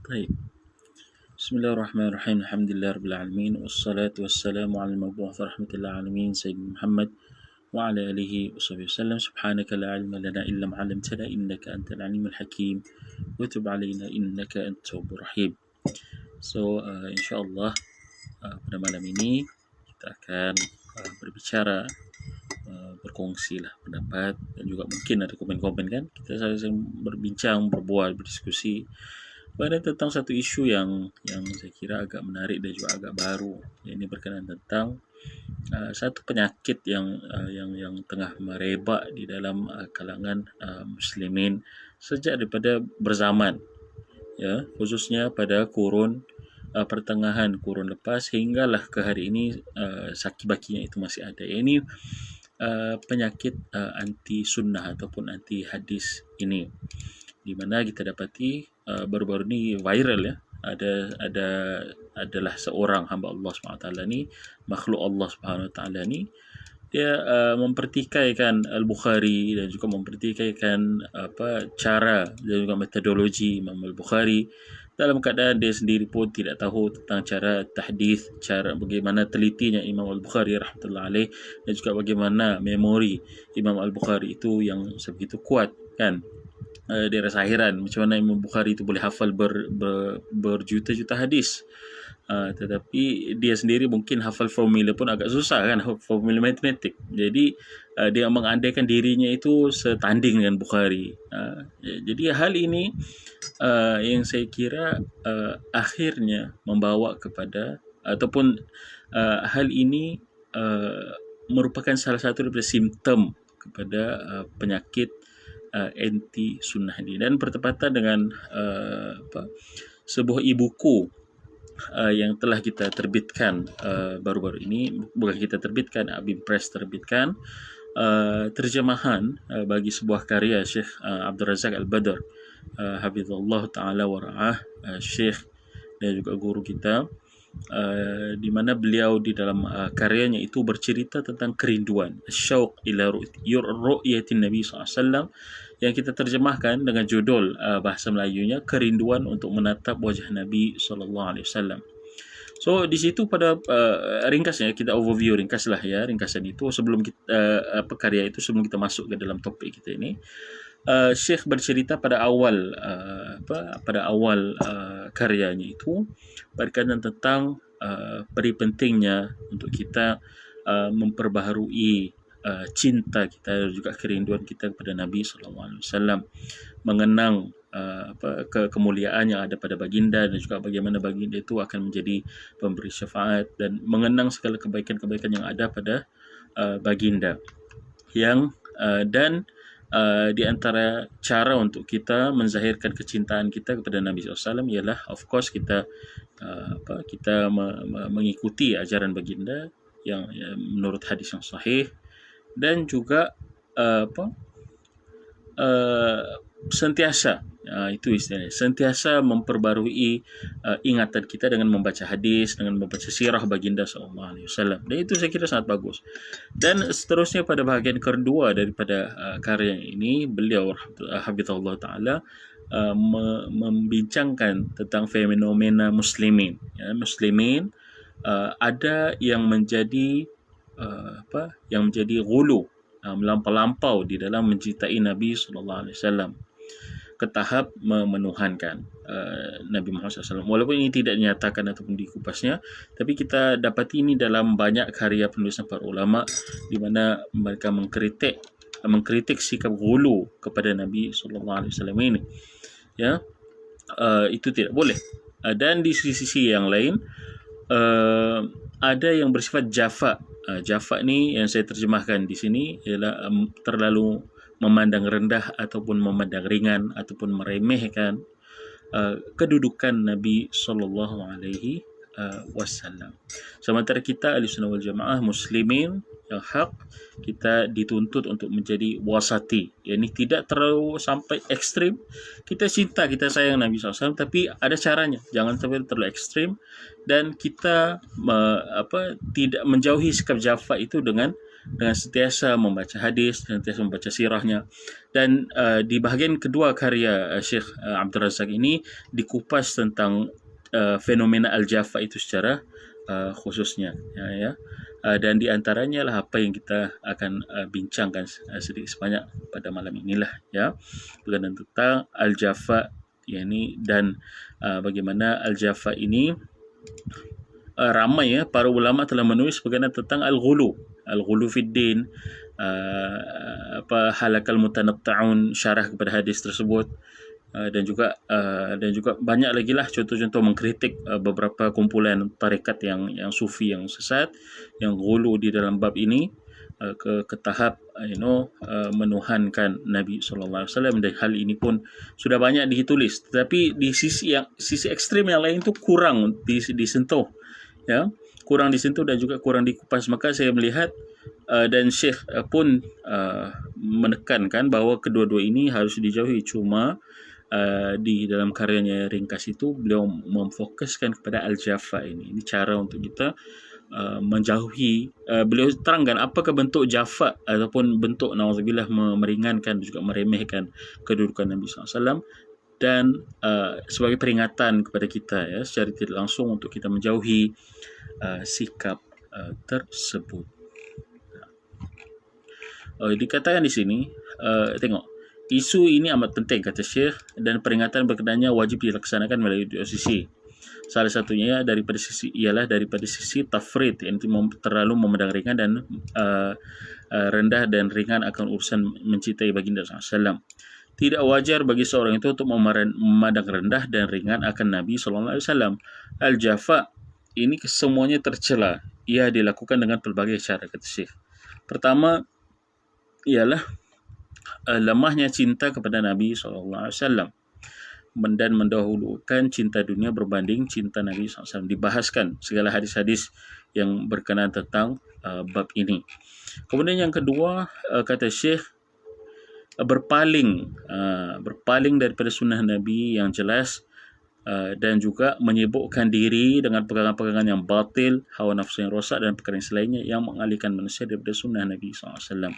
طيب. بسم الله الرحمن الرحيم. الحمد لله رب العالمين، والصلاة والسلام على المبعوث رحمة للعالمين سيدنا محمد وعلى آله وصحبه وسلم. سبحانك لا علم لنا إلا ما علمتنا إنك أنت العليم الحكيم، وتب علينا إنك أنت التواب الرحيم. InsyaAllah pada malam ini kita akan berbicara, berkongsilah pendapat dan juga mungkin ada komen-komen kan. Kita saling berbincang, berbual, berdiskusi pada tentang satu isu yang saya kira agak menarik dan juga agak baru. Ini berkenaan tentang satu penyakit yang tengah merebak di dalam kalangan muslimin sejak daripada berzaman, ya, khususnya pada kurun pertengahan kurun lepas hinggalah ke hari ini, saki-bakinya itu masih ada. Ini penyakit anti sunnah ataupun anti hadis ini, di mana kita dapati baru-baru ni viral, ya, adalah seorang hamba Allah SWT ni, makhluk Allah SWT ni, dia mempertikaikan Al-Bukhari dan juga mempertikaikan cara dan juga metodologi Imam Al-Bukhari, dalam keadaan dia sendiri pun tidak tahu tentang cara tahdits, cara bagaimana telitinya Imam Al-Bukhari rahmatullah alaih, dan juga bagaimana memori Imam Al-Bukhari itu yang sebegitu kuat, kan. Dia rasa hairan macam mana Imam Bukhari itu boleh hafal berjuta-juta hadis, tetapi dia sendiri mungkin hafal formula pun agak susah, kan, formula matematik. Jadi dia mengandaikan dirinya itu setanding dengan Bukhari. Jadi hal ini yang saya kira akhirnya membawa kepada ataupun hal ini merupakan salah satu daripada simptom kepada penyakit anti sunnah ini, dan bertepatan dengan sebuah e-buku yang telah kita terbitkan baru-baru ini. Bukan kita terbitkan, Abim Press terbitkan terjemahan bagi sebuah karya Syekh Abdul Razak Al-Badr, hafizallahu ta'ala wa ra'ah, Syekh dan juga guru kita, di mana beliau di dalam karyanya itu bercerita tentang kerinduan, syauq ila ru'yatin Nabi SAW, yang kita terjemahkan dengan judul bahasa Melayunya, kerinduan untuk menatap wajah Nabi SAW. So di situ pada ringkasnya kita overview ringkaslah, ya, ringkasan itu sebelum kita karya itu sebelum kita masuk ke dalam topik kita ini. Syekh bercerita pada awal karyanya itu berkaitan tentang peri pentingnya untuk kita memperbaharui cinta kita dan juga kerinduan kita kepada Nabi SAW, mengenang kemuliaan yang ada pada baginda dan juga bagaimana baginda itu akan menjadi pemberi syafaat, dan mengenang segala kebaikan-kebaikan yang ada pada baginda, yang dan di antara cara untuk kita menzahirkan kecintaan kita kepada Nabi SAW ialah, of course, kita mengikuti ajaran baginda yang menurut hadis yang sahih, dan juga sentiasa, itu istilahnya, sentiasa memperbarui ingatan kita dengan membaca hadis, dengan membaca sirah baginda SAW. Dan itu saya kira sangat bagus. Dan seterusnya pada bahagian kedua daripada karya ini, beliau hafizahullah ta'ala membincangkan tentang fenomena muslimin, ya, muslimin ada yang menjadi ghulu, melampau-lampau di dalam mencintai Nabi SAW ke tahap memenuhankan Nabi Muhammad SAW. Walaupun ini tidak dinyatakan ataupun dikupasnya, tapi kita dapati ini dalam banyak karya penulisan para ulama, di mana mereka mengkritik sikap ghulu kepada Nabi SAW ini, ya. Itu tidak boleh. Dan di sisi yang lain ada yang bersifat jafa. Jafa ni yang saya terjemahkan di sini ialah terlalu memandang rendah ataupun memandang ringan ataupun meremehkan kedudukan Nabi SAW. Sementara kita Ahlussunnah wal Jamaah muslimin yang hak, kita dituntut untuk menjadi wasati, yakni tidak terlalu sampai ekstrim. Kita cinta, kita sayang Nabi SAW, tapi ada caranya, jangan sampai terlalu ekstrim, dan kita tidak menjauhi sikap jafa itu dengan dengan sentiasa membaca hadis, sentiasa membaca sirahnya. Dan di bahagian kedua karya Syekh Abdul Razak ini dikupas tentang fenomena Al-Jaffa itu secara khususnya, ya. Dan di antaranya lah apa yang kita akan bincangkan sedikit sebanyak pada malam inilah, ya, berkenaan tentang Al-Jaffa, yakni, dan bagaimana Al-Jaffa ini ramai, ya, para ulama telah menulis berkenaan tentang al-ghulu fid din, halakal mutanatta'un, syarah kepada hadis tersebut, dan juga banyak lagi lah contoh-contoh mengkritik beberapa kumpulan tarekat yang sufi, yang sesat, yang ghulu di dalam bab ini, ke tahap menuhankan Nabi sallallahu alaihi wasallam. Dan hal ini pun sudah banyak ditulis, tetapi di sisi ekstrem yang lain tu kurang disentuh, ya, kurang disentuh dan juga kurang dikupas. Maka saya melihat dan Syekh pun menekankan bahawa kedua-dua ini harus dijauhi. Cuma di dalam karyanya ringkas itu beliau memfokuskan kepada Al-Jaffa ini. Ini cara untuk kita menjauhi. Beliau terangkan apakah bentuk Jaffa ataupun bentuk na'udzubillah meringankan dan juga meremehkan kedudukan Nabi SAW, dan sebagai peringatan kepada kita, ya, secara tidak langsung untuk kita menjauhi sikap tersebut. Dikatakan di sini, tengok, isu ini amat penting, kata Syekh, dan peringatan berkenannya wajib dilaksanakan melalui dua sisi. Salah satunya daripada sisi tafrid, yang terlalu memandang ringan dan rendah dan ringan akan urusan mencintai baginda SAW. Tidak wajar bagi seorang itu untuk memandang rendah dan ringan akan Nabi SAW. Al-Jaffa ini semuanya tercela. Ia dilakukan dengan pelbagai cara, kata Syekh. Pertama ialah lemahnya cinta kepada Nabi SAW dan mendahulukan cinta dunia berbanding cinta Nabi SAW. Dibahaskan segala hadis-hadis yang berkenaan tentang bab ini. Kemudian yang kedua, kata Syekh, berpaling daripada sunnah Nabi yang jelas, dan juga menyibukkan diri dengan pegangan-pegangan yang batil, hawa nafsu yang rosak dan perkara selainnya yang mengalihkan manusia daripada sunnah Nabi SAW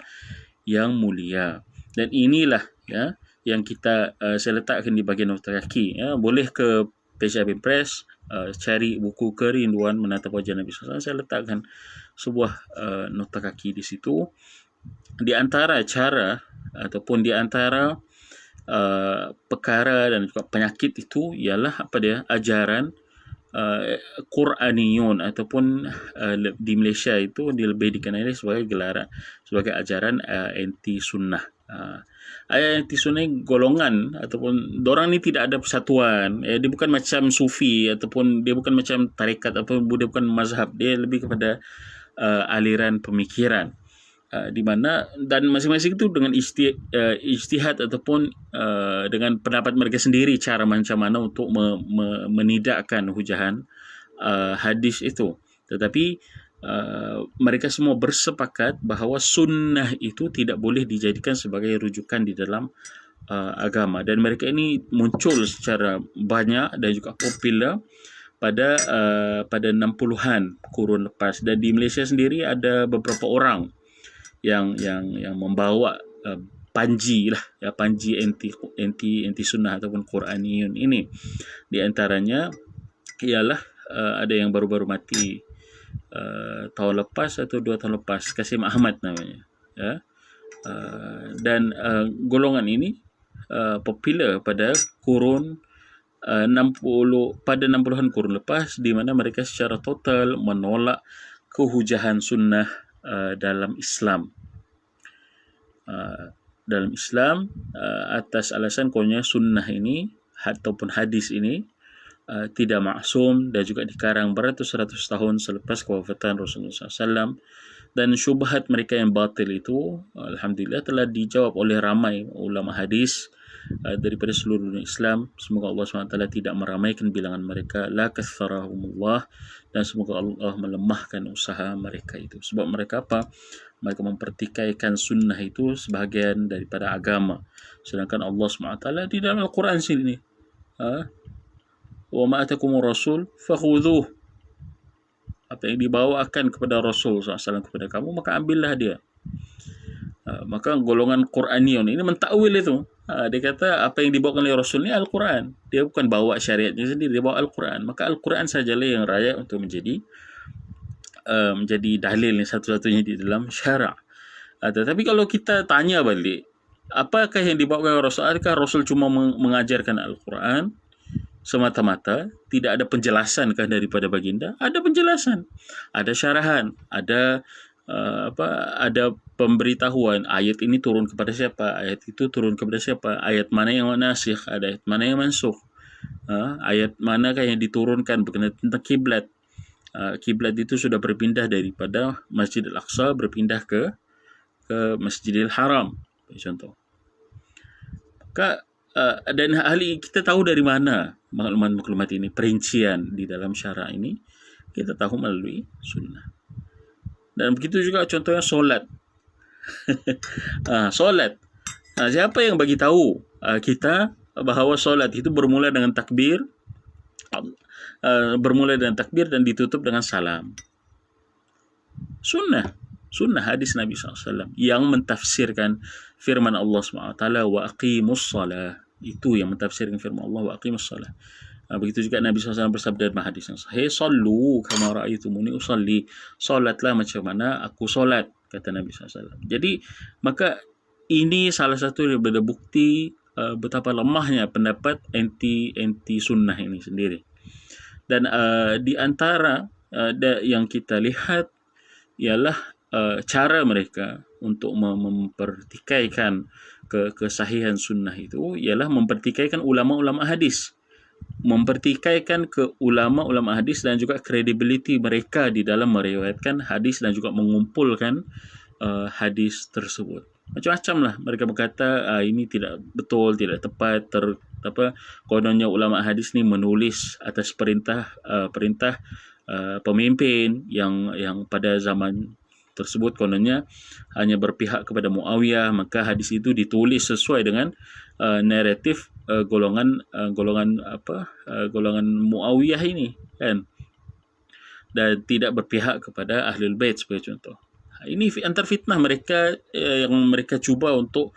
yang mulia. Dan inilah, ya, yang saya letakkan di bahagian nota kaki, ya. Boleh ke PHB Press, cari buku Kerinduan Menatap Wajah Nabi SAW. Saya letakkan sebuah nota kaki di situ. Di antara cara ataupun di antara perkara dan juga penyakit itu ialah ajaran Quraniyun, ataupun di Malaysia itu lebih dikenali sebagai gelaran, sebagai ajaran anti sunnah. Anti sunnah golongan ataupun dorang ni tidak ada persatuan. Dia bukan macam sufi, ataupun dia bukan macam tarekat, ataupun dia bukan mazhab. Dia lebih kepada aliran pemikiran, di mana dan masing-masing itu dengan ijtihad ataupun dengan pendapat mereka sendiri cara macam mana untuk menidakkan hujahan hadis itu. Tetapi mereka semua bersepakat bahawa sunnah itu tidak boleh dijadikan sebagai rujukan di dalam agama, dan mereka ini muncul secara banyak dan juga popular pada 60-an kurun lepas. Dan di Malaysia sendiri ada beberapa orang yang membawa panji lah, ya, panji anti sunnah ataupun Quraniyun ini. Di antaranya ialah ada yang baru-baru mati tahun lepas atau 2 tahun lepas, Kasim Ahmad namanya, ya. Dan golongan ini popular pada kurun 60-an kurun lepas, di mana mereka secara total menolak kehujahan sunnah dalam Islam. Atas alasan kononnya sunnah ini ataupun hadis ini tidak maksum dan juga dikarang beratus-ratus tahun selepas kewafatan Rasulullah SAW. Dan syubhat mereka yang batil itu, alhamdulillah, telah dijawab oleh ramai ulama hadis daripada seluruh dunia Islam. Semoga Allah SWT tidak meramaikan bilangan mereka, la katharahumullah, dan semoga Allah melemahkan usaha mereka itu. Sebab mereka apa? Mereka mempertikaikan sunnah itu sebahagian daripada agama, sedangkan Allah SWT di dalam Al-Quran sini, wa ma atakumur rasul fakhudhuh, apa yang dibawakan kepada Rasul SAW kepada kamu, maka ambillah dia. Maka golongan Qur'anion ini mentakwil itu. Dia kata apa yang dibawakan oleh Rasul ni Al-Quran. Dia bukan bawa syariatnya sendiri, dia bawa Al-Quran. Maka Al-Quran sajalah yang layak untuk menjadi dalil yang satu-satunya di dalam syarak. Tetapi kalau kita tanya balik, apakah yang dibawakan oleh Rasul? Adakah Rasul cuma mengajarkan Al-Quran semata-mata, tidak ada penjelasan kan daripada baginda? Ada penjelasan, ada syarahan, ada ada pemberitahuan ayat ini turun kepada siapa, ayat itu turun kepada siapa, ayat mana yang nasikh, ada ayat mana yang mansukh, ayat manakah yang diturunkan berkenaan tentang kiblat. Kiblat itu sudah berpindah daripada Masjid Al-Aqsa berpindah ke Masjidil Haram, contoh. Maka dan ahli kita tahu dari mana maklumat-maklumat ini, perincian di dalam syarak ini kita tahu melalui sunnah. Dan begitu juga contohnya solat. Solat. Siapa yang bagi tahu kita bahawa solat itu bermula dengan takbir, dan ditutup dengan salam? Sunnah hadis Nabi SAW yang mentafsirkan firman Allah SWT, wa aqimus salah. Itu yang mentafsirkan firman Allah, wa aqimus salah. Begitu juga Nabi SAW bersabda dalam hadis yang sahih, sallu kama ra'aitumuni usalli. Solatlah macam mana aku solat, kata Nabi SAW. Jadi maka ini salah satu daripada bukti betapa lemahnya pendapat anti sunnah ini sendiri. Dan di antara yang kita lihat ialah cara mereka untuk mempertikaikan kesahihan sunnah itu ialah mempertikaikan ulama-ulama hadis, mempertikaikan ke ulama-ulama hadis dan juga kredibiliti mereka di dalam meriwayatkan hadis dan juga mengumpulkan hadis tersebut. Macam-macam lah mereka berkata ini tidak betul, tidak tepat, kononnya ulama hadis ni menulis atas perintah pemimpin yang pada zaman tersebut kononnya hanya berpihak kepada Muawiyah, maka hadis itu ditulis sesuai dengan naratif golongan Muawiyah ini kan, dan tidak berpihak kepada Ahlul Bait sebagai contoh. Ini antara fitnah mereka yang mereka cuba untuk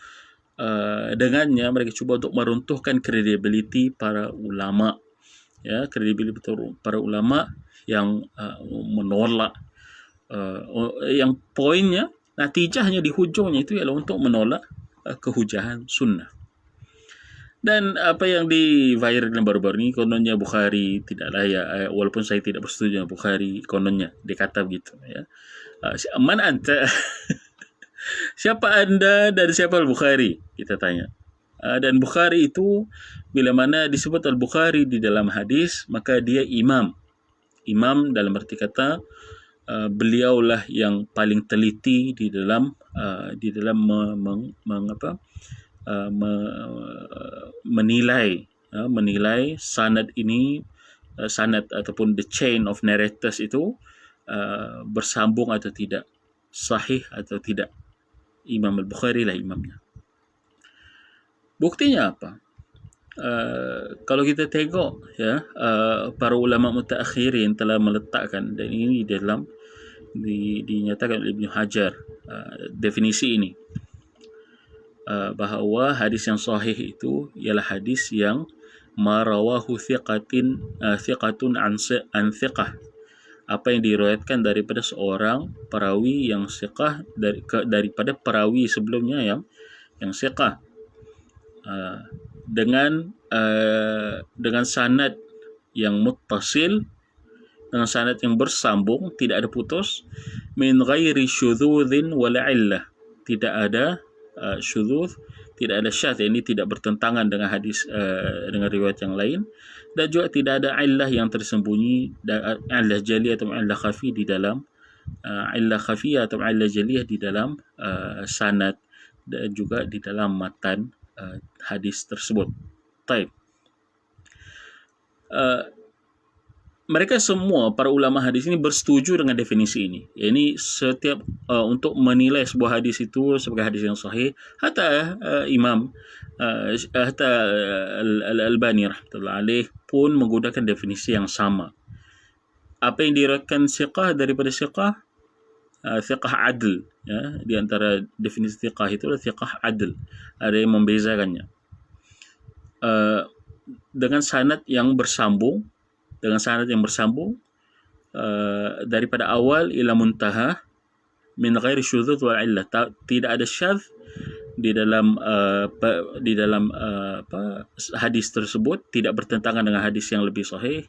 dengannya mereka cuba untuk meruntuhkan kredibiliti para ulama, ya, kredibiliti para ulama yang menolak yang poinnya, natijahnya di hujungnya itu ialah untuk menolak kehujahan sunnah. Dan apa yang di-viralkan baru-baru ini, kononnya Bukhari tidak layak, walaupun saya tidak bersetuju dengan Bukhari, kononnya dia kata begitu, ya. Man anta? Siapa anda dan siapa Al-Bukhari? Kita tanya. Dan Bukhari itu bila mana disebut Al-Bukhari di dalam hadis, maka dia imam. Imam dalam arti kata beliaulah yang paling teliti di dalam menilai sanad ini, sanad ataupun the chain of narrators itu bersambung atau tidak, sahih atau tidak. Imam Al-Bukhari lah imamnya. Buktinya apa? Kalau kita tengok, ya, para ulama mutaakhirin telah meletakkan, dan ini dalam dinyatakan oleh Ibnu Hajar definisi ini, bahawa hadis yang sahih itu ialah hadis yang marawahu thiqatun an thiqah, apa yang diriwayatkan daripada seorang perawi yang thiqah daripada perawi sebelumnya yang thiqah, dengan sanad yang muttasil, dengan sanad yang bersambung, tidak ada putus, min ghairi syudzudin wala illah, tidak ada syudzuz, tidak ada syadz, ini tidak bertentangan dengan hadis dengan riwayat yang lain, dan juga tidak ada illah yang tersembunyi, illah jaliyah atau illah khafi di dalam illah khafiyah atau illah jaliyah di dalam sanad dan juga di dalam matan hadis tersebut. Baik. Mereka semua para ulama hadis ini bersetuju dengan definisi ini. Ini setiap untuk menilai sebuah hadis itu sebagai hadis yang sahih, hatta hatta Al-Albani rahmatullah alaih pun menggunakan definisi yang sama. apa yang diriwayatkan siqah daripada siqah, thiqah adl, ya. Di antara definisi thiqah itu adalah thiqah adl. Ada yang membezakannya. Dengan sanad yang bersambung, daripada awal ila muntaha min ghairi syudzuz wal illah. Tidak ada syadz di dalam hadis tersebut, tidak bertentangan dengan hadis yang lebih sahih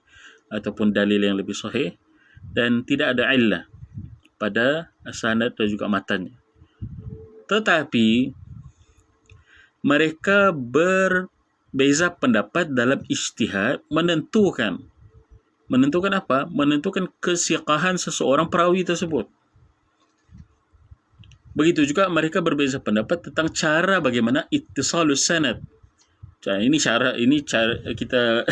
ataupun dalil yang lebih sahih, dan tidak ada illah pada sanad dan juga matannya. Tetapi mereka berbeza pendapat dalam ijtihad menentukan apa? Menentukan kesiqahan seseorang perawi tersebut. Begitu juga mereka berbeza pendapat tentang cara bagaimana ittisalus sanad. Ini cara kita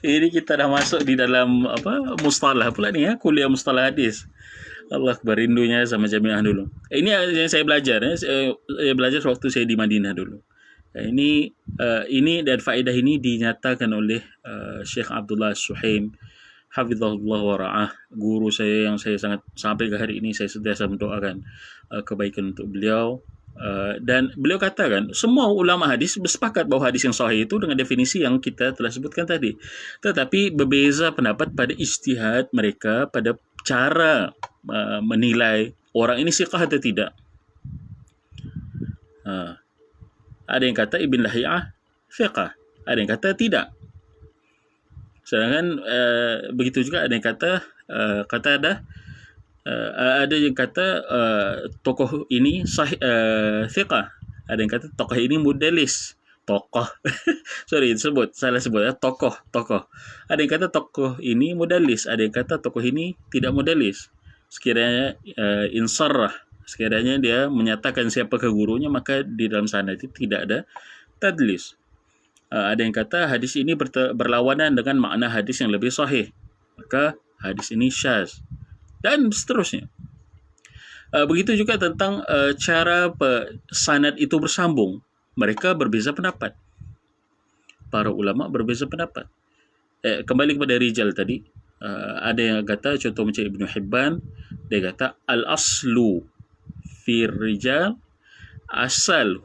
ini kita dah masuk di dalam mustalah pula ni, kuliah mustalah hadis. Allah akbar, rindunya sama jamiah dulu. Ini yang saya belajar, saya belajar waktu saya di Madinah dulu. Ini dan faedah ini dinyatakan oleh Syekh Abdullah Suhaim hafizahullah wa ra'ah, guru saya yang saya sangat, sampai ke hari ini saya sentiasa mendoakan kebaikan untuk beliau. Dan beliau katakan semua ulama hadis bersepakat bahawa hadis yang sahih itu dengan definisi yang kita telah sebutkan tadi, tetapi berbeza pendapat pada ijtihad mereka, pada cara menilai orang ini siqah atau tidak. Ada yang kata Ibn Lahiyah siqah, ada yang kata tidak. Sedangkan begitu juga ada yang kata ada yang kata tokoh ini sahih, thiqah. Ada yang kata tokoh ini mudallis. Tokoh salah sebut tokoh. Ada yang kata tokoh ini mudallis, ada yang kata tokoh ini tidak mudallis. Sekiranya insarrah, sekiranya dia menyatakan siapakah gurunya, maka di dalam sana itu tidak ada tadlis. Ada yang kata hadis ini berlawanan dengan makna hadis yang lebih sahih, maka hadis ini syaz, dan seterusnya. Begitu juga tentang cara sanad itu bersambung. Mereka berbeza pendapat. Para ulama berbeza pendapat. Kembali kepada rijal tadi, ada yang kata, contoh macam Ibnu Hibban, dia kata al-aslu fi rijal,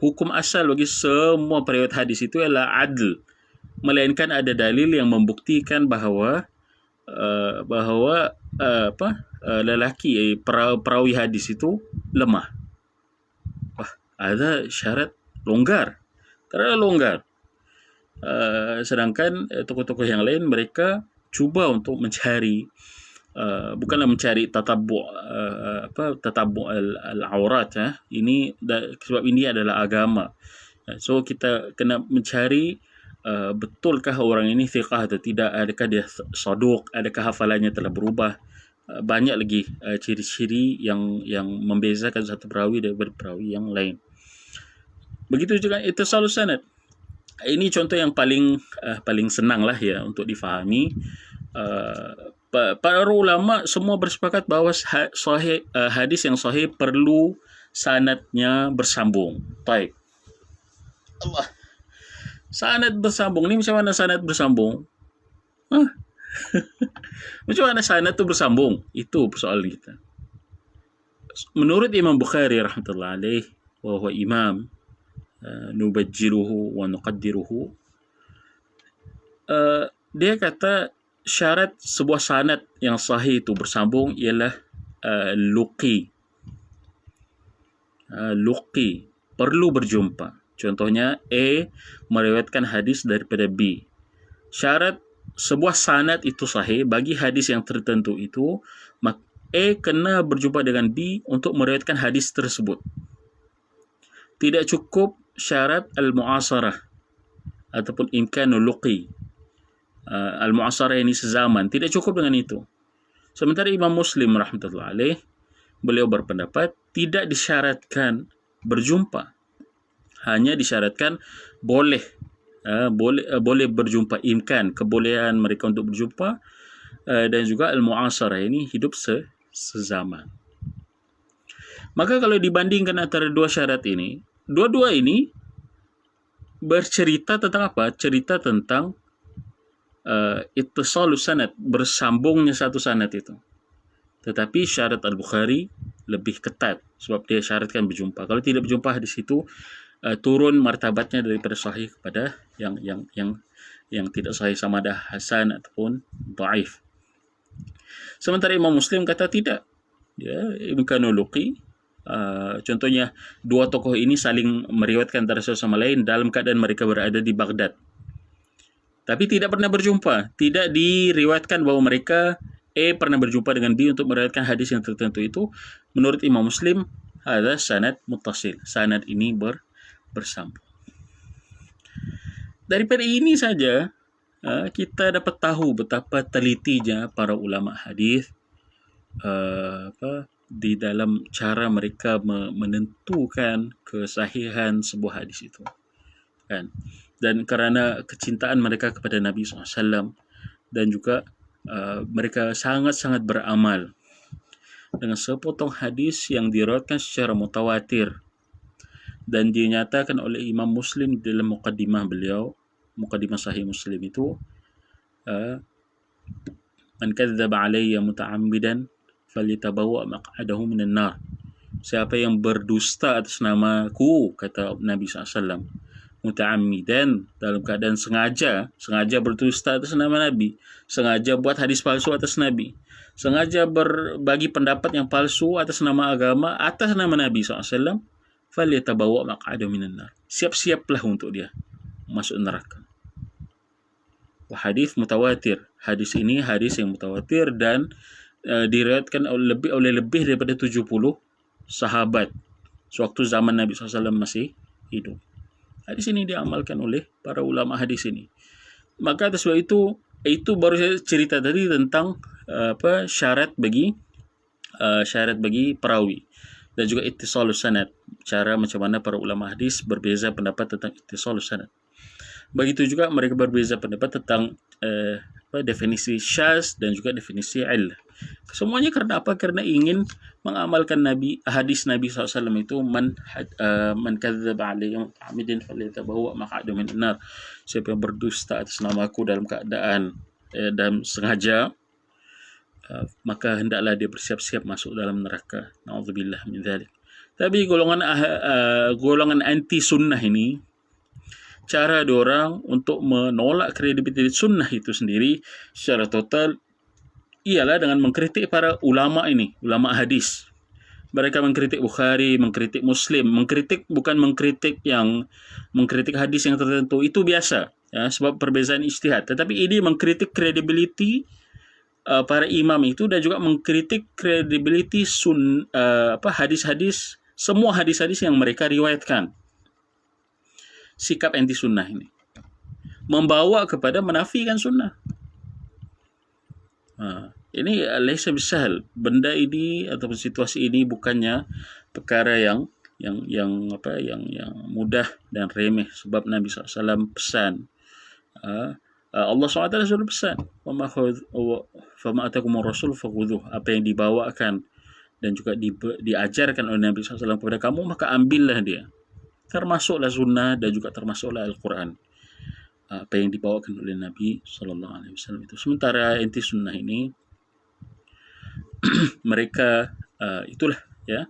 hukum asal bagi semua periwayat hadis itu adalah adl, melainkan ada dalil yang membuktikan bahawa lelaki perawi hadis itu lemah. Ada syarat longgar, terlalu longgar. Sedangkan tokoh-tokoh yang lain mereka cuba untuk mencari, bukanlah mencari tatabu' al-aurat, ini sebab ini adalah agama. So kita kena mencari betulkah orang ini thiqah atau tidak, adakah dia saduq, adakah hafalannya telah berubah. Banyak lagi ciri-ciri yang membezakan satu perawi daripada perawi yang lain. Begitu juga ittisalus sanad. Ini contoh yang paling senang lah ya untuk difahami. Para ulama semua bersepakat bahawa hadis yang sahih perlu sanadnya bersambung. Baik. Allah. Sanad bersambung ni macam mana sanad bersambung? Macam mana sanad tu bersambung? Itu persoalan kita. Menurut Imam Bukhari rahmatullah alaih, wa huwa imam nubajjiruhu wa nuqaddiruhu, dia kata syarat sebuah sanad yang sahih itu bersambung ialah luqi, perlu berjumpa. Contohnya A meriwayatkan hadis daripada B. Syarat sebuah sanad itu sahih bagi hadis yang tertentu itu, A kena berjumpa dengan B untuk meriwayatkan hadis tersebut. Tidak cukup syarat al-mu'asarah ataupun imkanul luqi. Al-mu'asarah ini sezaman, tidak cukup dengan itu. Sementara Imam Muslim rahmatullah alaih, beliau berpendapat tidak disyaratkan berjumpa, hanya disyaratkan boleh berjumpa, imkan, kebolehan mereka untuk berjumpa, dan juga al-mu'asarah ini hidup sezaman. Maka kalau dibandingkan antara dua syarat ini, dua-dua ini bercerita tentang apa? Cerita tentang ittisalus sanad, bersambungnya satu sanad itu. Tetapi syarat Al-Bukhari lebih ketat sebab dia syaratkan berjumpa. Kalau tidak berjumpa hadis itu turun martabatnya daripada sahih kepada yang tidak sahih, sama ada hasan ataupun dhaif. Sementara Imam Muslim kata tidak. Ya, imkanu luqi. Contohnya dua tokoh ini saling meriwayatkan antara satu sama lain dalam keadaan mereka berada di Baghdad. Tapi tidak pernah berjumpa. Tidak diriwayatkan bahwa mereka pernah berjumpa dengan B untuk meriwayatkan hadis yang tertentu itu. Menurut Imam Muslim, ada sanad muttasil. Sanad ini bersambung. Daripada ini saja, kita dapat tahu betapa telitinya para ulama hadis di dalam cara mereka menentukan kesahihan sebuah hadis itu, kan? Dan kerana kecintaan mereka kepada Nabi SAW, dan juga mereka sangat-sangat beramal dengan sepotong hadis yang diriwayatkan secara mutawatir dan dinyatakan oleh Imam Muslim dalam muqaddimah beliau, muqaddimah Sahih Muslim itu, man kadzdzaba alayya muta'ammidan falyatabawwa maq'adahu minan nar. Siapa yang berdusta atas namaku, kata Nabi SAW, muta'ammidan, dalam keadaan sengaja berdusta atas nama Nabi, sengaja buat hadis palsu atas Nabi, sengaja berbagi pendapat yang palsu atas nama agama, atas nama Nabi SAW, falyatabawwa maq'adahu minan nar. Siap-siaplah untuk dia masuk neraka. Hadis mutawatir. Hadis ini hadis yang mutawatir dan diriwayatkan oleh lebih daripada 70 sahabat sewaktu zaman Nabi SAW masih hidup. Hadis ini diamalkan oleh para ulama hadis ini. Maka atas sebab itu baru saya cerita tadi tentang syarat bagi perawi dan juga ittisalus sanad, cara macam mana para ulama hadis berbeza pendapat tentang ittisalus sanad. Begitu juga mereka berbeza pendapat tentang definisi syaz dan juga definisi illah. Semuanya karena apa? Karena ingin mengamalkan hadis Nabi SAW itu, man kadzdzaba alayya muta'ammidan falyatabawwa maq'adahu minan nar. Siapa yang berdusta atas namaku dalam keadaan dan sengaja, maka hendaklah dia bersiap-siap masuk dalam neraka. Na'udzubillah min dzalik. Tapi golongan anti sunnah ini, cara diorang untuk menolak kredibilitas sunnah itu sendiri secara total ialah dengan mengkritik para ulama ini, ulama hadis. Mereka mengkritik Bukhari, mengkritik Muslim, bukan mengkritik hadis yang tertentu, itu biasa, ya, sebab perbezaan ijtihad. Tetapi ini mengkritik kredibiliti para imam itu dan juga mengkritik kredibiliti hadis-hadis, semua hadis-hadis yang mereka riwayatkan. Sikap anti sunnah ini membawa kepada menafikan sunnah. Ini laisa bisahal. Benda ini ataupun situasi ini bukannya perkara yang mudah dan remeh, sebab Nabi SAW pesan, Allah SWT sudah pesan, fama atakumur rasul fakhudhuh, apa yang dibawakan dan juga diajarkan oleh Nabi SAW kepada kamu, maka ambillah dia. Termasuklah sunnah dan juga termasuklah Al-Quran, apa yang dibawakan oleh Nabi SAW itu. Sementara anti sunnah ini mereka itulah, ya,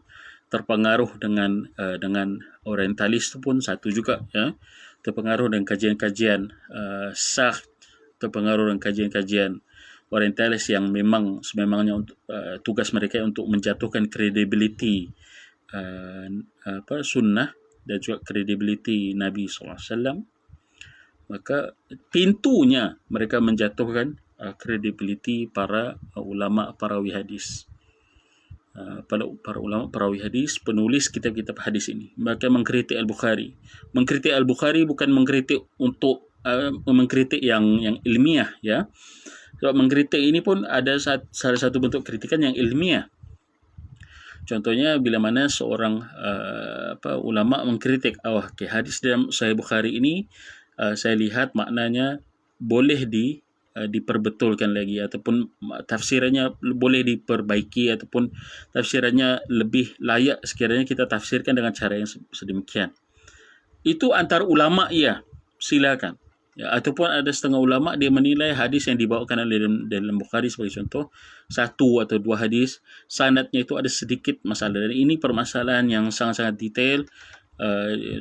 terpengaruh dengan orientalis pun satu juga, ya, terpengaruh dengan kajian-kajian terpengaruh dengan kajian-kajian orientalis yang memang sememangnya tugas mereka untuk menjatuhkan kredibiliti sunnah dan juga kredibiliti Nabi SAW. Maka pintunya mereka menjatuhkan kredibiliti para ulama perawi hadis, para ulama perawi hadis, penulis kitab-kitab hadis ini. Mereka mengkritik Al-Bukhari. Mengkritik Al-Bukhari bukan mengkritik untuk mengkritik yang ilmiah, ya. Sebab mengkritik ini pun ada salah satu bentuk kritikan yang ilmiah. Contohnya bila mana seorang ulama mengkritik, hadis dalam Sahih Bukhari ini saya lihat maknanya boleh diperbetulkan lagi, ataupun tafsirannya boleh diperbaiki, ataupun tafsirannya lebih layak sekiranya kita tafsirkan dengan cara yang sedemikian. Itu antar ulama, ya, silakan, Ya, ataupun ada setengah ulama dia menilai hadis yang dibawakan dalam Bukhari sebagai contoh, satu atau dua hadis sanadnya itu ada sedikit masalah, dan ini permasalahan yang sangat-sangat detail.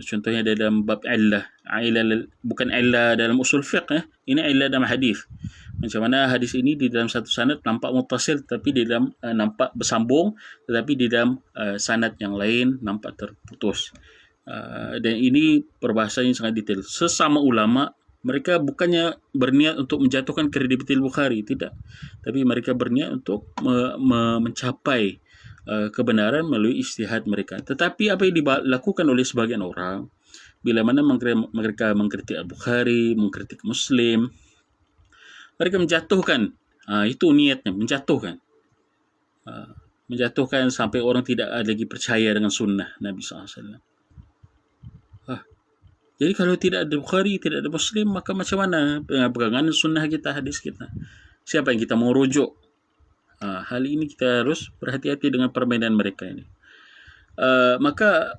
Contohnya dalam bab illah, bukan illah dalam usul fiqh, ini illah dalam hadis. Macam mana hadis ini di dalam satu sanad nampak muttasil, tapi di dalam nampak bersambung, tetapi di dalam sanad yang lain nampak terputus. Dan ini perbahasannya sangat detail. Sesama ulama, mereka bukannya berniat untuk menjatuhkan kredibilitas Bukhari, tidak. Tapi mereka berniat untuk mencapai kebenaran melalui ijtihad mereka. Tetapi apa yang dilakukan oleh sebagian orang, bila mana mereka mengkritik Al-Bukhari, mengkritik Muslim, mereka menjatuhkan, itu niatnya, menjatuhkan. Menjatuhkan sampai orang tidak lagi percaya dengan sunnah Nabi SAW. Jadi kalau tidak ada Bukhari, tidak ada Muslim, maka macam mana pegangan sunnah kita, hadis kita? Siapa yang kita mau rujuk? Hal ini kita harus berhati-hati dengan permainan mereka ini. Maka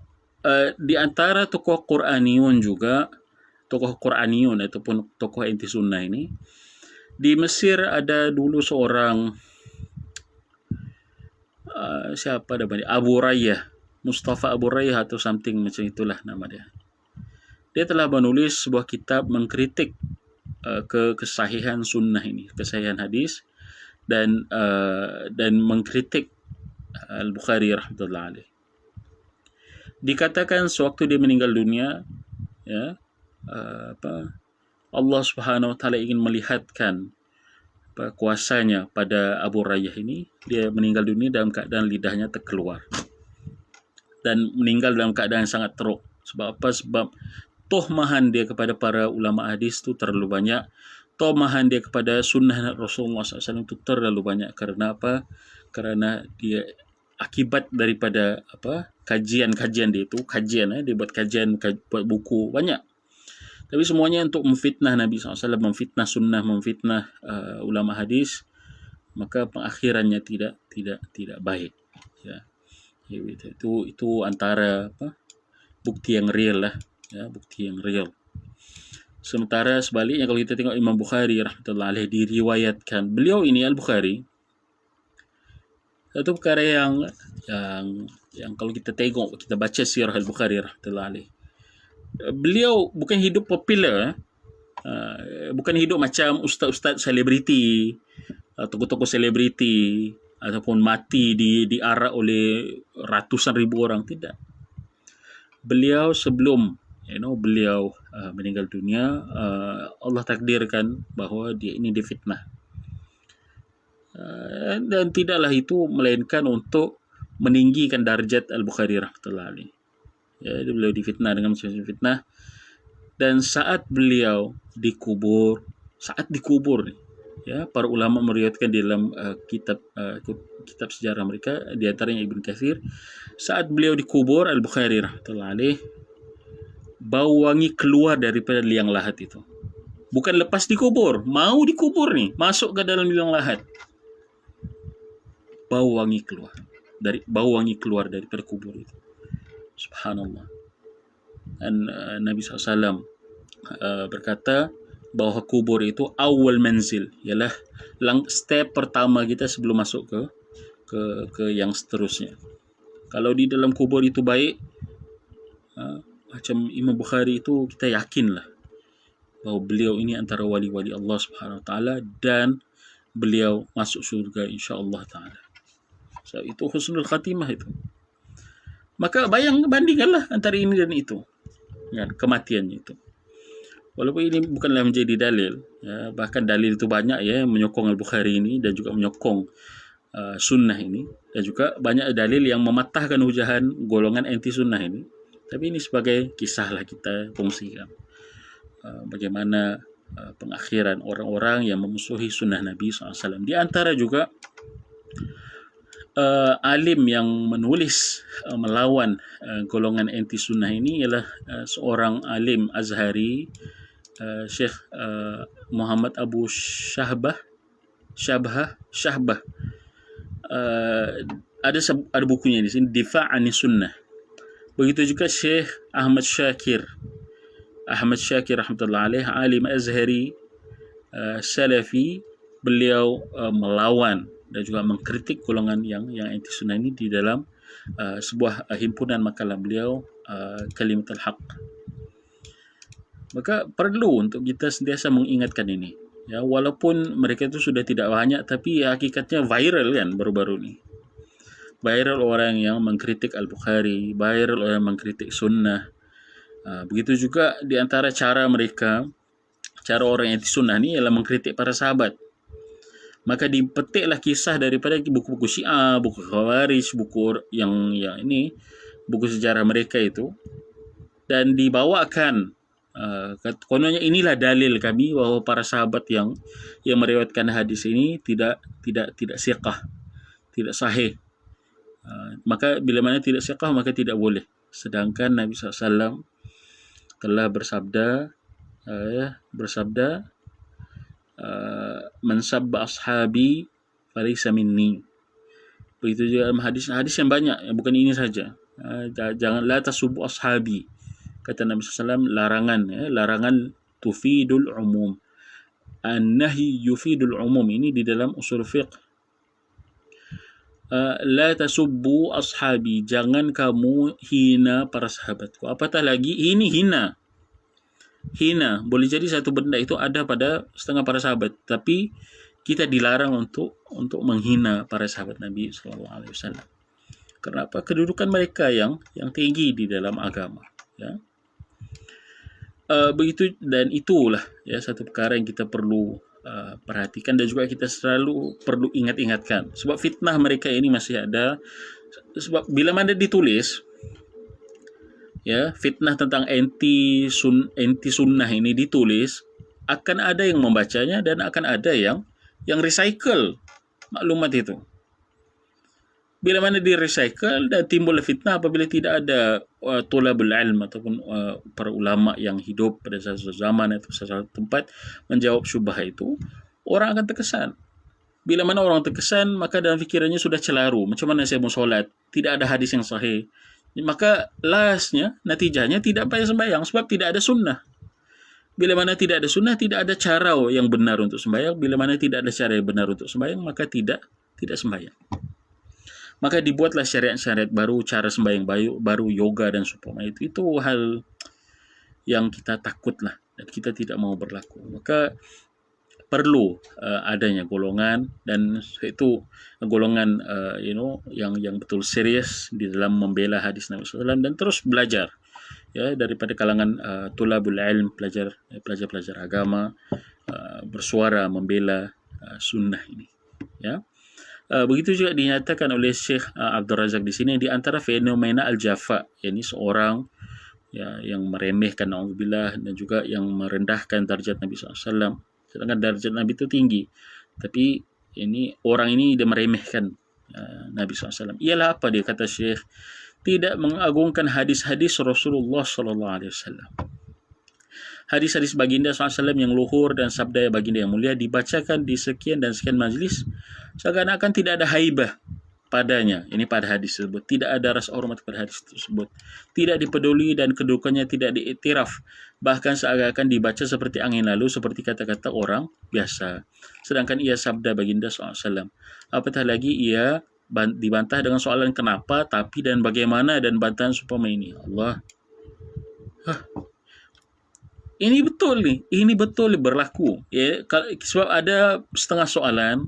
di antara tokoh Qur'aniyun juga, tokoh Qur'aniyun ataupun tokoh anti sunnah ini, di Mesir ada dulu seorang siapa namanya? Abu Rayyah, Mustafa Abu Rayyah atau something macam itulah nama dia. Dia telah menulis sebuah kitab mengkritik kesahihan sunnah ini, kesahihan hadis, dan mengkritik Al-Bukhari rahmatullah alaih. Dikatakan sewaktu dia meninggal dunia, ya, Allah Subhanahu wa taala ingin melihatkan kuasanya pada Abu Rayyah ini. Dia meninggal dunia dalam keadaan lidahnya terkeluar, dan meninggal dalam keadaan sangat teruk. Sebab apa? Sebab tohmahan dia kepada para ulama hadis itu terlalu banyak. Tohmahan dia kepada sunnah Rasulullah SAW itu terlalu banyak. Karena apa? Karena dia akibat daripada kajian-kajian dia itu, dia buat kajian, buat buku banyak. Tapi semuanya untuk memfitnah Nabi SAW, memfitnah sunnah, memfitnah ulama hadis. Maka pengakhirannya tidak baik. Ya. Itu antara bukti yang real lah. Ya, bukti yang real. Sementara sebaliknya, kalau kita tengok Imam Bukhari rahmatullah alaih, diriwayatkan beliau ini Al-Bukhari, satu perkara yang kalau kita tengok, kita baca sirah Al-Bukhari rahmatullah alaih, beliau bukan hidup popular, bukan hidup macam ustaz-ustaz selebriti, tokoh-tokoh selebriti, ataupun mati diarak oleh ratusan ribu orang, tidak. Beliau sebelum beliau meninggal dunia, Allah takdirkan bahawa dia ini difitnah, dan tidaklah itu melainkan untuk meninggikan darjat Al-Bukhari rahmatullah alaih. Ya, beliau difitnah dengan macam-macam fitnah, dan saat beliau dikubur, ya, para ulama meriwayatkan di dalam kitab sejarah mereka, di antaranya Ibn Katsir, saat beliau dikubur Al-Bukhari rahmatullah alaih, bau wangi keluar daripada liang lahat itu. Bukan lepas dikubur, mau dikubur nih, masuk ke dalam liang lahat. Bau wangi keluar daripada kubur itu. Subhanallah. Dan Nabi SAW berkata bahawa kubur itu awal manzil, ialah step pertama kita sebelum masuk ke yang seterusnya. Kalau di dalam kubur itu baik, macam Imam Bukhari itu, kita yakinlah bahawa beliau ini antara wali-wali Allah Subhanahu wa taala, dan beliau masuk syurga insya-Allah taala. So, itu husnul khatimah itu. Maka bandingkanlah antara ini dan itu, kan, kematiannya itu. Walaupun ini bukanlah menjadi dalil, ya, bahkan dalil itu banyak ya yang menyokong Al-Bukhari ini, dan juga menyokong sunnah ini, dan juga banyak dalil yang mematahkan hujahan golongan anti sunnah ini. Tapi ini sebagai kisahlah kita kongsikan bagaimana pengakhiran orang-orang yang memusuhi sunnah Nabi SAW. Di antara juga alim yang menulis melawan golongan anti sunnah ini ialah seorang alim Azhari, Syekh Muhammad Abu Syahbah. Ada bukunya di sini, Difa' Anis Sunnah. Begitu juga Syekh Ahmad Syakir, Ahmad Syakir rahmatullah alaih, alim Azhari, Salafi, beliau melawan dan juga mengkritik golongan yang anti sunnah ini di dalam sebuah himpunan makalah beliau, Kalimatul Haq. Maka perlu untuk kita sentiasa mengingatkan ini. Ya, walaupun mereka itu sudah tidak banyak, tapi hakikatnya viral kan baru-baru ini. Viral orang yang mengkritik Al-Bukhari, viral orang yang mengkritik sunnah. Begitu juga di antara cara mereka, cara orang anti sunnah ni ialah mengkritik para sahabat. Maka dipetiklah kisah daripada buku-buku Syiah, buku Khawarij, buku yang ini, buku sejarah mereka itu, dan dibawakan. Kononnya inilah dalil kami bahawa para sahabat yang meriwayatkan hadis ini tidak siqah, tidak sahih. Maka bila mana tidak siqah, maka tidak boleh. Sedangkan Nabi SAW telah bersabda, man sabba ashabi falaysa minni. Begitu juga hadis yang banyak, bukan ini saja. Jangan la tasubbu ashabi. Kata Nabi SAW, larangan tufidul umum. An-nahi yufidul umum. Ini di dalam usul fiqh. La tasubbu ashabi. Jangan kamu hina para sahabatku. Apatah lagi, ini hina. Hina. Boleh jadi satu benda itu ada pada setengah para sahabat. Tapi kita dilarang untuk menghina para sahabat Nabi SAW. Kenapa? Kedudukan mereka yang tinggi di dalam agama. Ya. Begitu, dan itulah ya satu perkara yang kita perlu perhatikan dan juga kita selalu perlu ingatkan, sebab fitnah mereka ini masih ada. Sebab bila mana ditulis ya fitnah tentang anti sunnah ini ditulis, akan ada yang membacanya dan akan ada yang recycle maklumat itu. Bila mana di recycle dan timbul fitnah apabila tidak ada tulabul ilm ataupun para ulama yang hidup pada satu zaman atau satu tempat menjawab syubhah itu, orang akan terkesan. Bila mana orang terkesan, maka dalam fikirannya sudah celaru. Macam mana saya mau solat? Tidak ada hadis yang sahih. Maka lastnya, natijahnya tidak payah sembahyang sebab tidak ada sunnah. Bila mana tidak ada sunnah, tidak ada cara yang benar untuk sembahyang. Bila mana tidak ada cara yang benar untuk sembahyang, maka tidak sembahyang. Maka dibuatlah syariat-syariat baru, cara sembahyang baru, yoga dan supaya itu hal yang kita takutlah dan kita tidak mau berlaku. Maka perlu adanya golongan, dan itu golongan yang betul serius di dalam membela hadis Nabi SAW dan terus belajar ya daripada kalangan tulabul ilm, pelajar agama, bersuara membela sunnah ini ya. Begitu juga dinyatakan oleh Syekh Abdul Razak di sini, di antara fenomena al-jafa, yakni seorang ya yang meremehkan na'udzubillah dan juga yang merendahkan darjat Nabi SAW. Sedangkan darjat Nabi itu tinggi, tapi orang ini dia meremehkan Nabi SAW. Ialah apa dia kata Syekh? Tidak mengagungkan hadis-hadis Rasulullah SAW. Hadis-hadis baginda SAW yang luhur dan sabda baginda yang mulia dibacakan di sekian dan sekian majlis, seakan-akan tidak ada haibah padanya. Ini pada hadis tersebut. Tidak ada rasa hormat pada hadis tersebut. Tidak dipeduli dan kedudukannya tidak diiktiraf. Bahkan seakan-akan dibaca seperti angin lalu, seperti kata-kata orang biasa. Sedangkan ia sabda baginda SAW. Apatah lagi ia dibantah dengan soalan kenapa, tapi dan bagaimana, dan bantahan supaya ini. Allah. Ini betul berlaku. Ya, sebab ada setengah soalan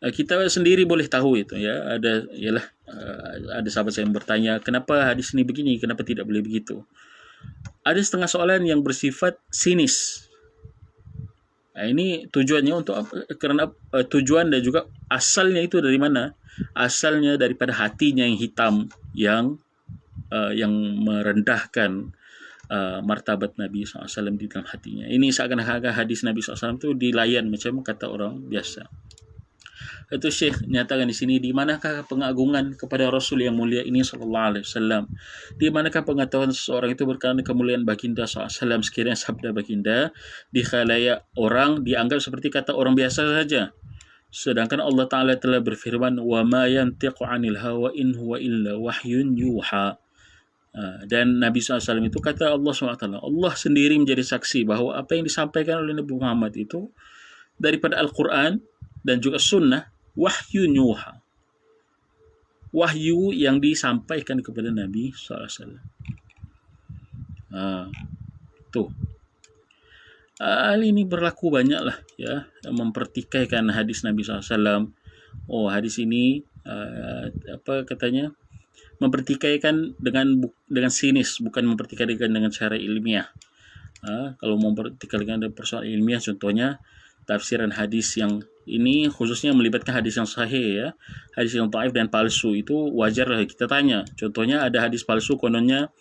kita sendiri boleh tahu itu ya. Ada sahabat saya yang bertanya, kenapa hadis ini begini, kenapa tidak boleh begitu. Ada setengah soalan yang bersifat sinis. Ini tujuannya untuk apa? Kerana tujuan dan juga asalnya itu dari mana? Asalnya daripada hatinya yang hitam, yang merendahkan martabat Nabi SAW di dalam hatinya. Ini seakan-akan hadis Nabi SAW itu dilayan macam kata orang biasa. Itu Syekh nyatakan di sini, di manakah pengagungan kepada Rasul yang mulia ini SAW? Di manakah pengetahuan seseorang itu berkenaan kemuliaan baginda SAW sekiranya sabda baginda di khalayak orang dianggap seperti kata orang biasa saja? Sedangkan Allah Ta'ala telah berfirman, wa ma yantiqu 'anil hawa in huwa illa wahyun yuha. Dan Nabi SAW itu kata Allah SWT, Allah sendiri menjadi saksi bahawa apa yang disampaikan oleh Nabi Muhammad itu daripada Al-Quran dan juga Sunnah, wahyu nyuha, wahyu yang disampaikan kepada Nabi SAW. Tuh. Hal ini berlaku banyaklah ya, mempertikaikan hadis Nabi SAW. Oh, hadis ini apa katanya, mempertikaikan dengan sinis, bukan mempertikaikan dengan cara ilmiah. Kalau mempertikaikan dengan persoalan ilmiah, contohnya tafsiran hadis yang ini khususnya melibatkan hadis yang sahih ya, hadis yang dhaif dan palsu itu wajarlah kita tanya. Contohnya ada hadis palsu kononnya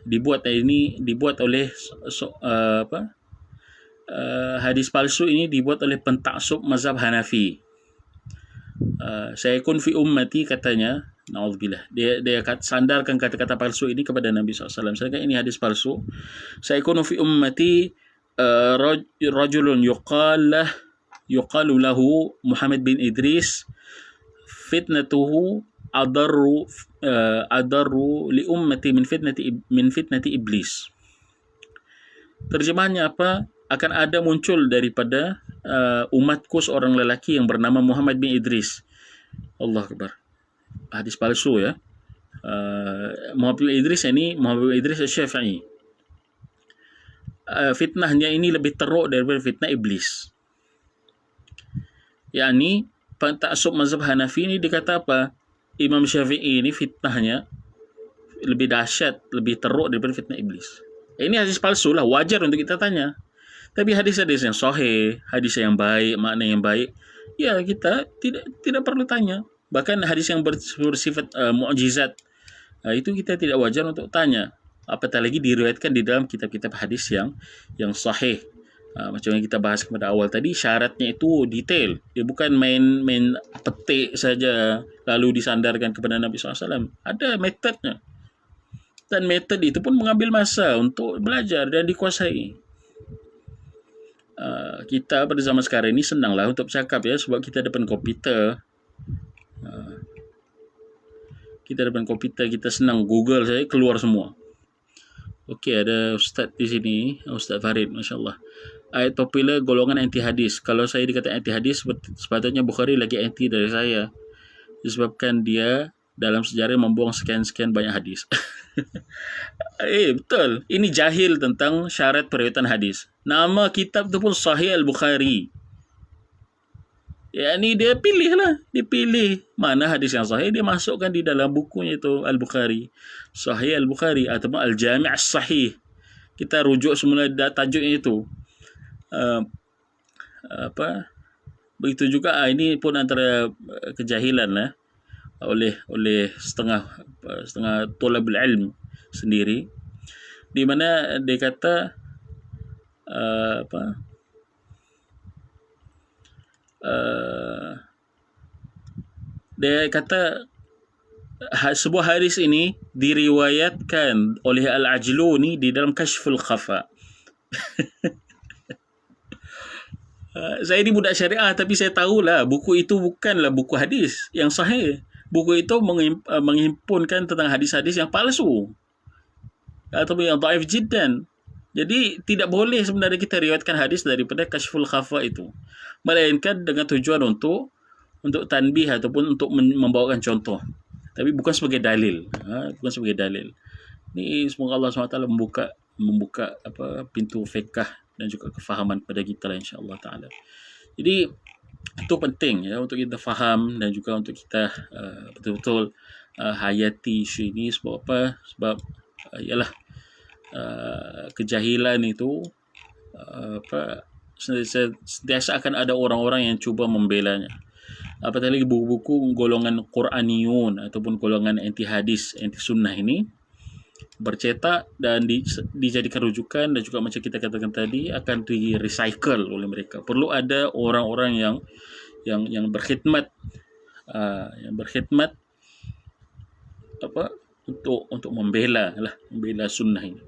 dibuat oleh hadis palsu ini dibuat oleh pentaksub mazhab Hanafi. Sayakun fi ummati katanya, naudzubillah, dia sandarkan kata-kata palsu ini kepada Nabi SAW. Sedangkan ini hadis palsu. Sayakun fi ummati rajulun yuqalu lahu Muhammad bin Idris fitnatuhu adarru li ummati min fitnati iblis. Terjemahannya apa? Akan ada muncul daripada umatku seorang lelaki yang bernama Muhammad bin Idris. Allah Akbar. Hadis palsu ya. Muhammad bin Idris ini Muhammad bin Idris Syafi'i. Fitnahnya ini lebih teruk daripada fitnah iblis. Yakni pentaksub mazhab Hanafi ini dikata apa? Imam Syafi'i ini fitnahnya lebih dahsyat, lebih teruk daripada fitnah iblis. Ini hadis palsu lah, wajar untuk kita tanya. Tapi hadis-hadis yang sahih, hadis yang baik, makna yang baik, ya kita tidak perlu tanya. Bahkan hadis yang bersifat mukjizat, itu kita tidak wajar untuk tanya. Apatah lagi diriwayatkan di dalam kitab-kitab hadis yang sahih. Macam yang kita bahas pada awal tadi, syaratnya itu detail. Dia bukan main petik saja lalu disandarkan kepada Nabi SAW. Ada metodnya. Dan metod itu pun mengambil masa untuk belajar dan dikuasai. Kita pada zaman sekarang ini senanglah untuk bercakap ya, sebab kita depan komputer. Kita senang Google saja keluar semua. Okey, ada Ustaz di sini, Ustaz Farid, masya-Allah. Ayat popular golongan anti hadis. Kalau saya dikata anti hadis, sepatutnya Bukhari lagi anti dari saya. Disebabkan dia dalam sejarah membuang sekian-sekian banyak hadis. Betul. Ini jahil tentang syarat periwayatan hadis. Nama kitab tu pun Sahih Al-Bukhari. Ya, ni dia pilih mana hadis yang sahih, dia masukkan di dalam bukunya itu Al-Bukhari. Sahih Al-Bukhari ataupun Al-Jami' As-Sahih. Kita rujuk semula tajuknya itu. Begitu juga ini pun antara kejahilan lah oleh setengah tolabul ilm sendiri, di mana dia kata dia kata sebuah hadis ini diriwayatkan oleh Al-Ajluni di dalam Kashful Khafa. Saya ni budak syariah, tapi saya tahulah buku itu bukanlah buku hadis yang sahih. Buku itu menghimpunkan tentang hadis-hadis yang palsu ataupun yang dhaif jiddan. Jadi tidak boleh sebenarnya kita riwayatkan hadis daripada Kashful Khafa itu, melainkan dengan tujuan untuk tanbih ataupun untuk membawakan contoh, tapi bukan sebagai dalil. Bukan sebagai dalil. Ini semoga Allah SWT membuka pintu fiqh dan juga kefahaman kepada kita lah, insya-Allah taala. Jadi itu penting ya untuk kita faham dan juga untuk kita betul-betul hayati isu ini. Sebab apa? Sebab ialah kejahilan itu sentiasa akan ada orang-orang yang cuba membelanya. Apatah lagi buku-buku golongan Quraniyun ataupun golongan anti hadis, anti sunnah ini bercetak dan dijadikan rujukan, dan juga macam kita katakan tadi akan di-recycle oleh mereka. Perlu ada orang-orang yang berkhidmat untuk membela sunnah ini.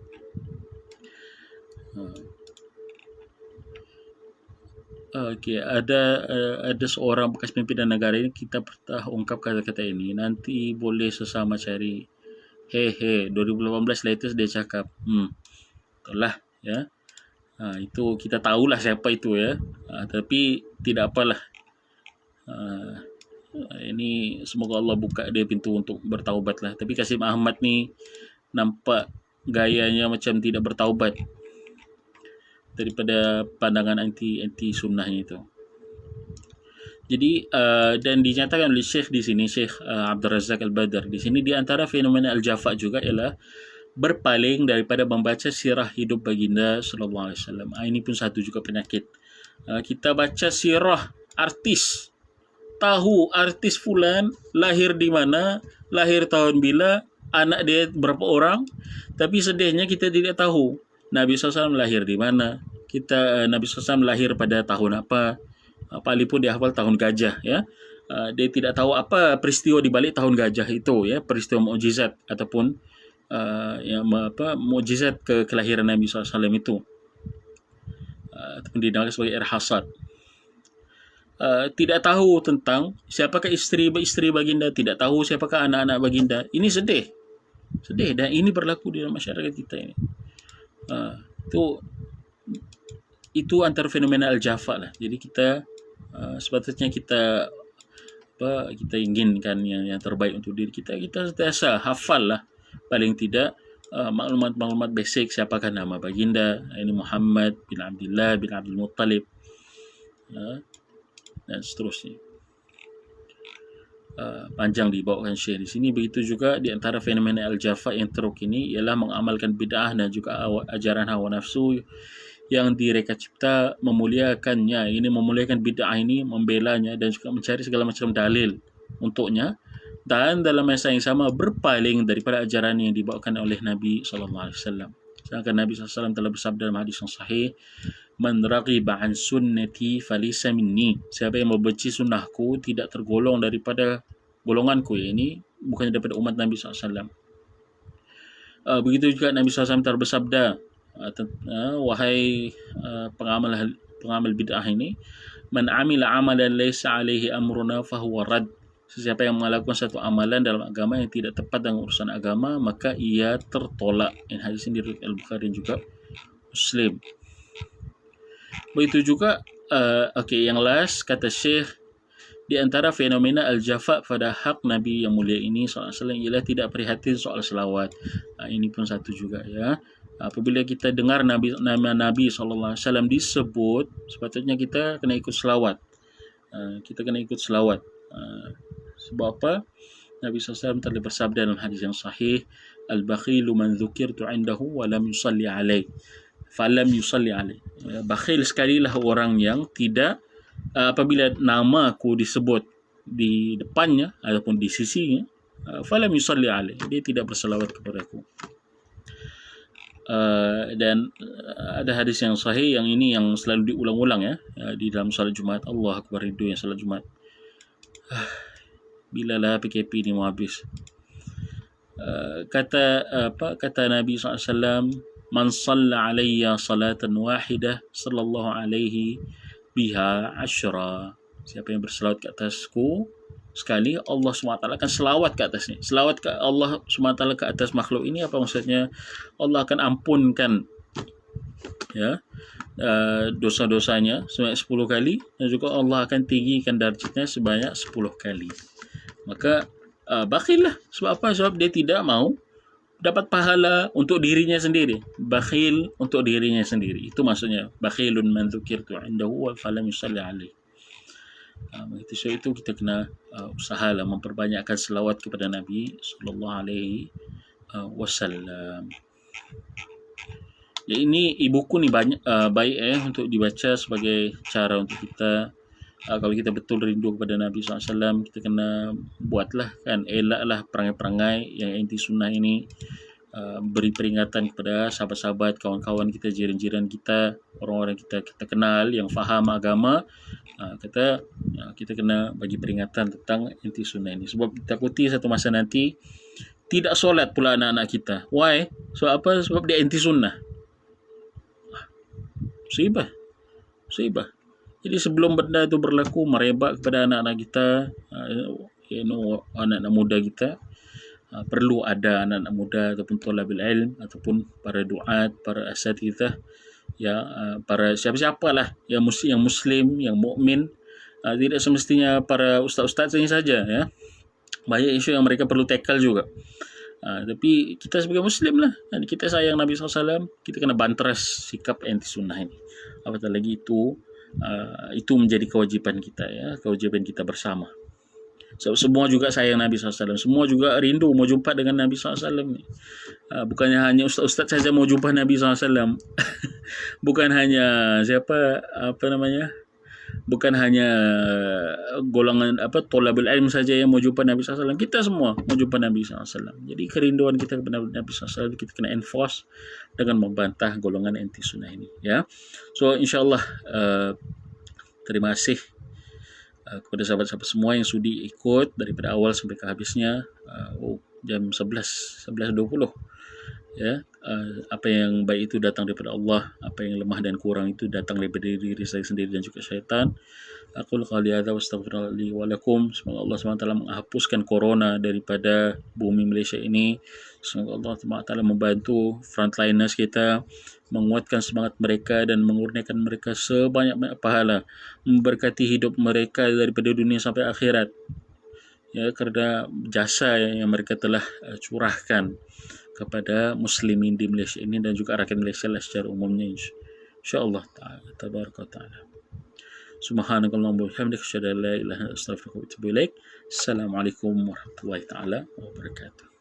ada seorang bekas pimpinan negara ini, kita pernah ungkap kata-kata ini, nanti boleh sesama cari. 2018 latest dia cakap, itulah ya. Itu kita tahulah siapa itu ya. Tapi tidak apalah. Ini semoga Allah buka dia pintu untuk bertaubat lah. Tapi Kasim Ahmad ni nampak gayanya macam tidak bertaubat daripada pandangan anti sunnahnya itu. Jadi dan dinyatakan oleh Syekh di sini, Syekh Abdul Razak Al-Badr di sini, di antara fenomena al-jafa juga ialah berpaling daripada membaca sirah hidup baginda sallallahu alaihi wasallam. Ini pun satu juga penyakit. Kita baca sirah artis, tahu artis fulan lahir di mana, lahir tahun bila, anak dia berapa orang, tapi sedihnya kita tidak tahu Nabi SAW lahir di mana, Nabi SAW lahir pada tahun apa. Paling pun dia hafal tahun gajah ya. Dia tidak tahu apa peristiwa di balik tahun gajah itu ya, peristiwa mukjizat ataupun mukjizat kelahiran Nabi SAW itu, ataupun dinamakan sebagai irhasat. Tidak tahu tentang siapakah isteri baginda, tidak tahu siapakah anak-anak baginda. Ini sedih, dan ini berlaku di dalam masyarakat kita ini. Itu antara fenomena al-jafa lah. Jadi kita sepatutnya kita inginkan yang terbaik untuk diri kita. Kita sentiasa hafal lah, paling tidak maklumat basic, siapakah nama baginda, ini Muhammad bin Abdullah bin Abdul Muttalib, dan seterusnya. Panjang dibawakan Syekh di sini. Begitu juga di antara fenomena al-jafa yang teruk ini ialah mengamalkan bid'ah dan juga ajaran hawa nafsu yang direka cipta, memuliakannya. Ini memuliakan bid'ah ini, membelanya dan juga mencari segala macam dalil untuknya, dan dalam masa yang sama berpaling daripada ajaran yang dibawakan oleh Nabi SAW. Sedangkan Nabi SAW telah bersabda dalam hadis yang sahih, "Man raghiba an sunnati falaysa minni." Siapa yang membenci sunnahku tidak tergolong daripada golonganku. Ini bukan daripada umat Nabi SAW. Begitu juga Nabi SAW telah bersabda, wahai pengamal bid'ah ini, "Man amila amalan laysa alaihi amruna fahuwa rad." Sesiapa yang melakukan satu amalan dalam agama yang tidak tepat dengan urusan agama, maka ia tertolak. Ini hadis ini diriwayatkan Al-Bukhari juga Muslim. Begitu juga yang last kata Syekh, di antara fenomena al-jafa pada hak Nabi yang mulia ini SAW ialah tidak prihatin soal selawat. Ini pun satu juga ya. Apabila kita dengar nama Nabi SAW disebut, sepatutnya kita kena ikut selawat. Sebab apa? Nabi SAW telah bersabda dalam hadis yang sahih, "Al-bakhilu man dzukirtu 'indahu wa lam yusalli 'alai." Falam yusalli 'alai. Bakhil sekalilah orang yang tidak apabila nama aku disebut di depannya ataupun di sisinya, falam yusalli 'alai, dia tidak berselawat kepada aku. Dan ada hadis yang sahih yang ini yang selalu diulang-ulang ya, di dalam salat Jumaat. Allah Akbar, rindu yang salat Jumaat. Bilalah PKP ni mau habis. Kata Nabi SAW, "Man shalla alayya salatan wahidah sallallahu alaihi biha asyra." Siapa yang berselawat ke atasku sekali, Allah SWT akan selawat ke atasnya. Selawat ke Allah SWT ke atas makhluk ini apa maksudnya? Allah akan ampunkan ya dosa-dosanya sebanyak 10 kali, dan juga Allah akan tinggikan darjatnya sebanyak 10 kali. Maka bakhillah. Sebab apa? Sebab dia tidak mau dapat pahala untuk dirinya sendiri. Bakhil untuk dirinya sendiri. Itu maksudnya bakhilun man dzukirtu 'indahu wa falam yusalli 'alaihi. So itu kita kena usahalah memperbanyakkan selawat kepada Nabi sallallahu alaihi wasallam. Ya, ini buku ni banyak baik untuk dibaca sebagai cara untuk kita, kalau kita betul rindu kepada Nabi SAW, kita kena buatlah kan, elaklah perangai-perangai yang anti sunnah ini. Beri peringatan kepada sahabat-sahabat, kawan-kawan kita, jiran-jiran kita, orang-orang kita kenal yang faham agama. Kita kena bagi peringatan tentang anti sunnah ini, sebab takuti satu masa nanti tidak solat pula anak-anak kita. Why? Sebab apa? Sebab dia anti sunnah. Musibah. Jadi sebelum benda itu berlaku, merebak kepada anak-anak kita, anak-anak muda kita, perlu ada anak-anak muda ataupun thalabul ilm ataupun para duat, para asatidz, ya, para siapa-siapalah yang muslim, yang mukmin, tidak semestinya para ustaz-ustaz ini saja, ya. Banyak isu yang mereka perlu tackle juga. Tapi kita sebagai muslim lah, dan kita sayang Nabi SAW, kita kena banteras sikap anti sunnah ini. Apatah lagi itu menjadi kewajiban kita, ya, kewajiban kita bersama. So, semua juga sayang Nabi SAW, semua juga rindu mau jumpa dengan Nabi SAW. Bukannya hanya ustaz-ustaz saja mau jumpa Nabi SAW. Bukan hanya bukan hanya golongan thalabul ilm saja yang mau jumpa Nabi SAW. Kita semua mau jumpa Nabi SAW. Jadi kerinduan kita kepada Nabi SAW kita kena enforce dengan membantah golongan anti sunnah ini, ya. So insyaallah, terima kasih kepada sahabat-sahabat semua yang sudi ikut daripada awal sampai ke habisnya. Jam 11:20, ya. Apa yang baik itu datang daripada Allah, apa yang lemah dan kurang itu datang daripada diri saya sendiri dan juga syaitan. Aqul qali hadza wa astaghfirullah li wa lakum. Semoga Allah SWT menghapuskan corona daripada bumi Malaysia ini. Semoga Allah SWT membantu frontliners kita, menguatkan semangat mereka dan mengurniakan mereka sebanyak-banyak pahala, memberkati hidup mereka daripada dunia sampai akhirat, ya, kerana jasa yang mereka telah curahkan kepada muslimin di Malaysia ini dan juga rakyat Malaysia lah secara umumnya, insyaallah taala. Tabaraka taala. Subhanakallahumma wa bihamdika asyhadu an la ilaha illa anta astaghfiruka wa atubu ilaik. Assalamualaikum warahmatullahi taala wabarakatuh.